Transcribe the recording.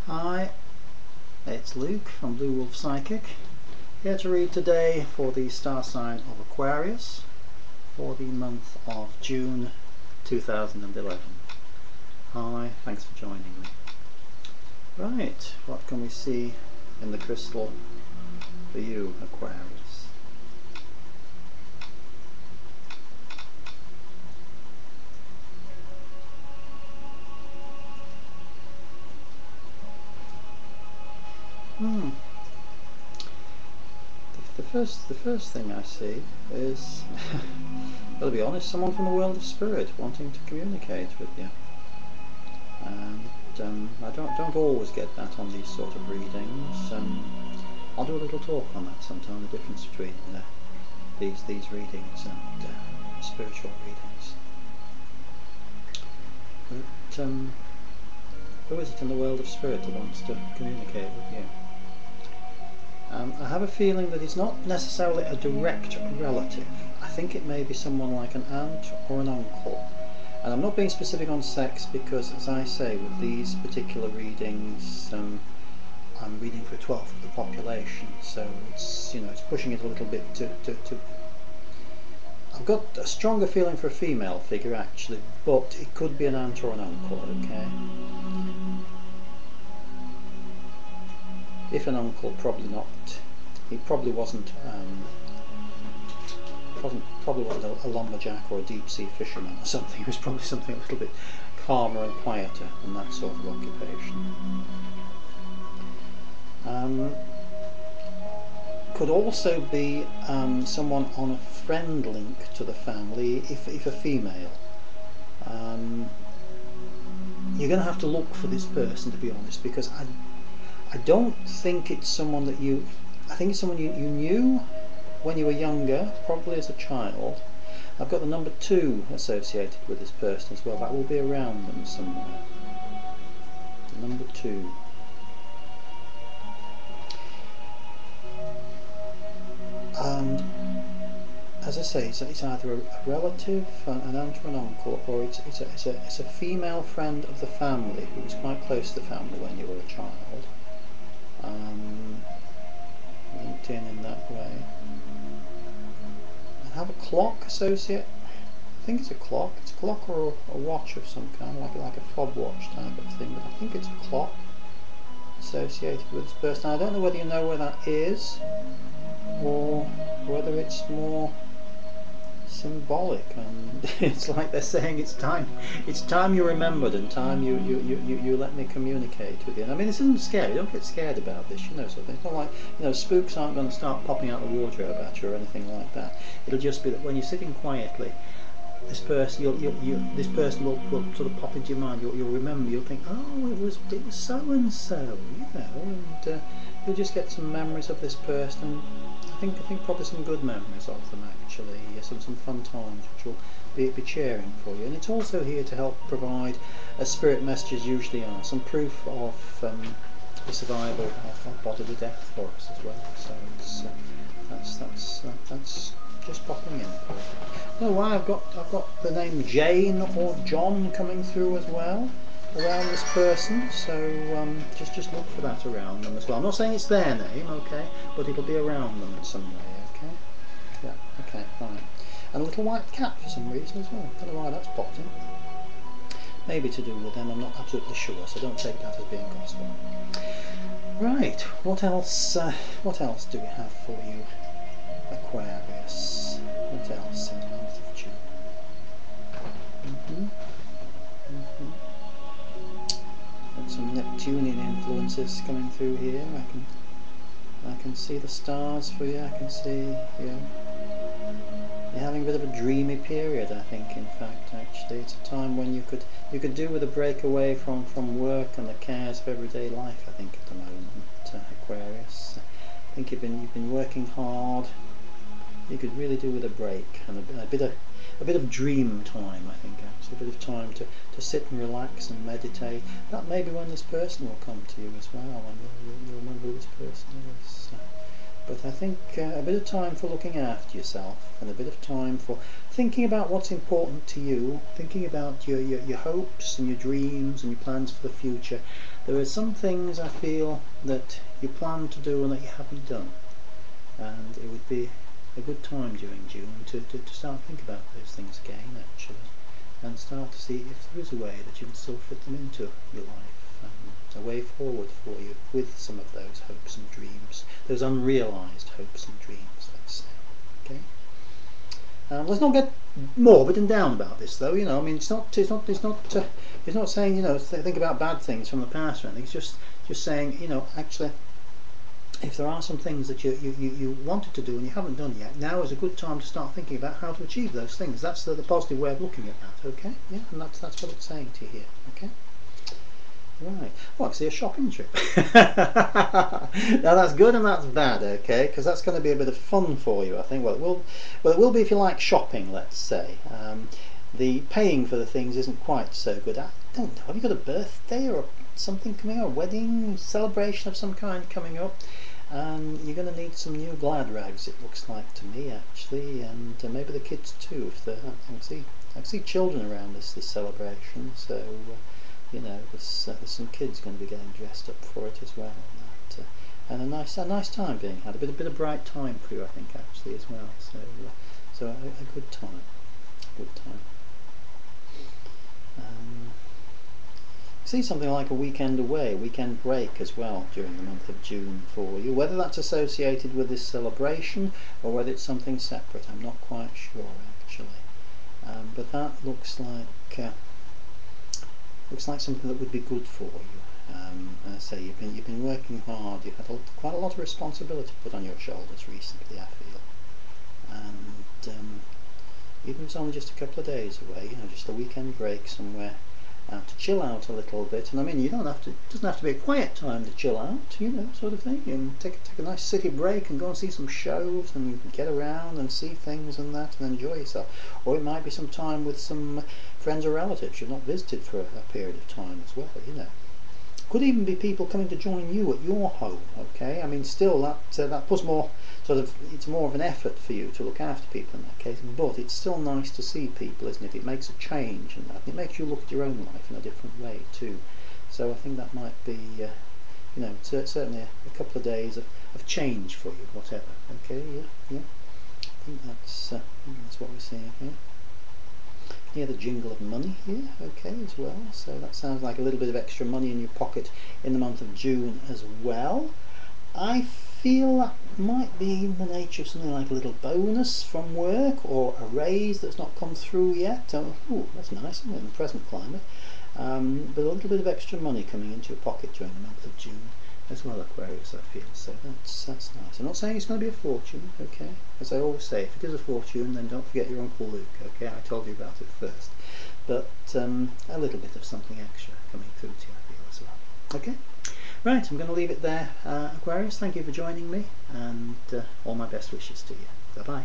Hi, it's Luke from Bluewolfpsychic, here to read today for the star sign of Aquarius for the month of June 2011. Hi, thanks for joining me. Right, what can we see in the crystal for you, Aquarius? The first thing I see is, I'll be honest, someone from the world of spirit wanting to communicate with you. And I don't always get that on these sort of readings. I'll do a little talk on that sometime, the difference between these readings and spiritual readings. But who is it in the world of spirit that wants to communicate with you? I have a feeling that it's not necessarily a direct relative. I think it may be someone like an aunt or an uncle. And I'm not being specific on sex because, as I say, with these particular readings, I'm reading for 1/12 of the population, so it's it's pushing it a little bit to. I've got a stronger feeling for a female figure actually, but it could be an aunt or an uncle. Okay. If an uncle, probably not. He probably wasn't a lumberjack or a deep sea fisherman or something. He was probably something a little bit calmer and quieter than that sort of occupation. Could also be someone on a friend link to the family, if a female. You're going to have to look for this person, to be honest, because I don't think it's someone that I think it's someone you knew when you were younger, probably as a child. I've got the number 2 associated with this person as well. That will be around them somewhere. The number 2. And as I say, it's either a relative, an aunt or an uncle, or it's a female friend of the family who was quite close to the family when you were a child. Linked in that way. I have a clock associate. I think it's a clock. It's a clock or a watch of some kind, like a fob watch type of thing. But I think it's a clock associated with this person. I don't know whether you know where that is, or whether it's more symbolic, and it's like they're saying it's time you remembered, and time you let me communicate with you. And I mean, this isn't scary. Don't get scared about this, sort of thing. It's not like, spooks aren't going to start popping out the wardrobe at you or anything like that. It'll just be that when you're sitting quietly, this person will sort of pop into your mind. You'll remember. You'll think, oh, it was so and so, and you'll just get some memories of this person. I think probably some good memories of them actually, some fun times which will be cheering for you. And it's also here to help provide, as spirit messages usually are, some proof of the survival of bodily death for us as well. So that's just popping in for you. I don't know why I've got the name Jane or John coming through as well around this person, so just look for that around them as well. I'm not saying it's their name, okay, but it'll be around them in some way, okay? Yeah, okay, fine. And a little white cat for some reason as well. Don't know why that's popped in. Maybe to do with them, I'm not absolutely sure, so don't take that as being gospel. Right, what else do we have for you, Aquarius? What else in the month of June? Got some Neptunian influences coming through here. I can see the stars for you. I can see you're having a bit of a dreamy period. I think, in fact, actually, it's a time when you could do with a break away from work and the cares of everyday life. I think at the moment, Aquarius. I think you've been working hard. You could really do with a break and a bit of dream time. I think actually, a bit of time to sit and relax and meditate. That may be when this person will come to you as well, and you'll remember who this person is. But I think a bit of time for looking after yourself, and a bit of time for thinking about what's important to you, thinking about your hopes and your dreams and your plans for the future. There are some things I feel that you plan to do and that you haven't done, and it would be a good time during June to start thinking about those things again, actually, and start to see if there is a way that you can still fit them into your life, and a way forward for you with some of those hopes and dreams, those unrealised hopes and dreams, let's say. Okay. Let's not get morbid and down about this, though. You know, I mean, it's not saying, you know, think about bad things from the past or anything. It's just saying, you know, actually, if there are some things that you wanted to do and you haven't done yet, now is a good time to start thinking about how to achieve those things. That's the positive way of looking at that, okay? Yeah, and that's what it's saying to you here, okay? Right. Well, I can see a shopping trip. Now that's good and that's bad, okay? Because that's going to be a bit of fun for you, I think. Well, it will be if you like shopping, let's say. The paying for the things isn't quite so good. I don't know. Have you got a birthday or something coming up? A wedding, celebration of some kind coming up? You're going to need some new glad rags, it looks like to me, actually, and maybe the kids too. If I can see children around this celebration, so you know, there's some kids going to be getting dressed up for it as well, and a nice time being had, a bit of bright time for you, I think, actually, as well. So a good time, See something like a weekend away, weekend break as well during the month of June for you. Whether that's associated with this celebration or whether it's something separate, I'm not quite sure, actually. But that looks like something that would be good for you. As I say, you've been working hard. You've had quite a lot of responsibility put on your shoulders recently, I feel. And even if it's only just a couple of days away, you know, just a weekend break somewhere. To chill out a little bit, and I mean, it doesn't have to be a quiet time to chill out, you know, sort of thing. You can take a nice city break and go and see some shows, and you can get around and see things and that, and enjoy yourself. Or it might be some time with some friends or relatives you've not visited for a period of time as well, you know. Could even be people coming to join you at your home, okay? I mean, still, that puts more, it's more of an effort for you to look after people in that case, but it's still nice to see people, isn't it? It makes a change in that. It makes you look at your own life in a different way too. So I think that might be, you know, certainly a couple of days of change for you, whatever, okay? Yeah. I think that's what we're seeing here. Hear the jingle of money here, okay, as well, so that sounds like a little bit of extra money in your pocket in the month of June as well. I feel that might be in the nature of something like a little bonus from work or a raise that's not come through yet. Ooh, that's nice, isn't it, in the present climate. But a little bit of extra money coming into your pocket during the month of June as well, Aquarius, I feel, so that's nice. I'm not saying it's going to be a fortune, okay? As I always say, if it is a fortune, then don't forget your Uncle Luke, okay? I told you about it first. But a little bit of something extra coming through to you, I feel, as well. Okay? Right, I'm going to leave it there, Aquarius. Thank you for joining me, and all my best wishes to you. Bye-bye.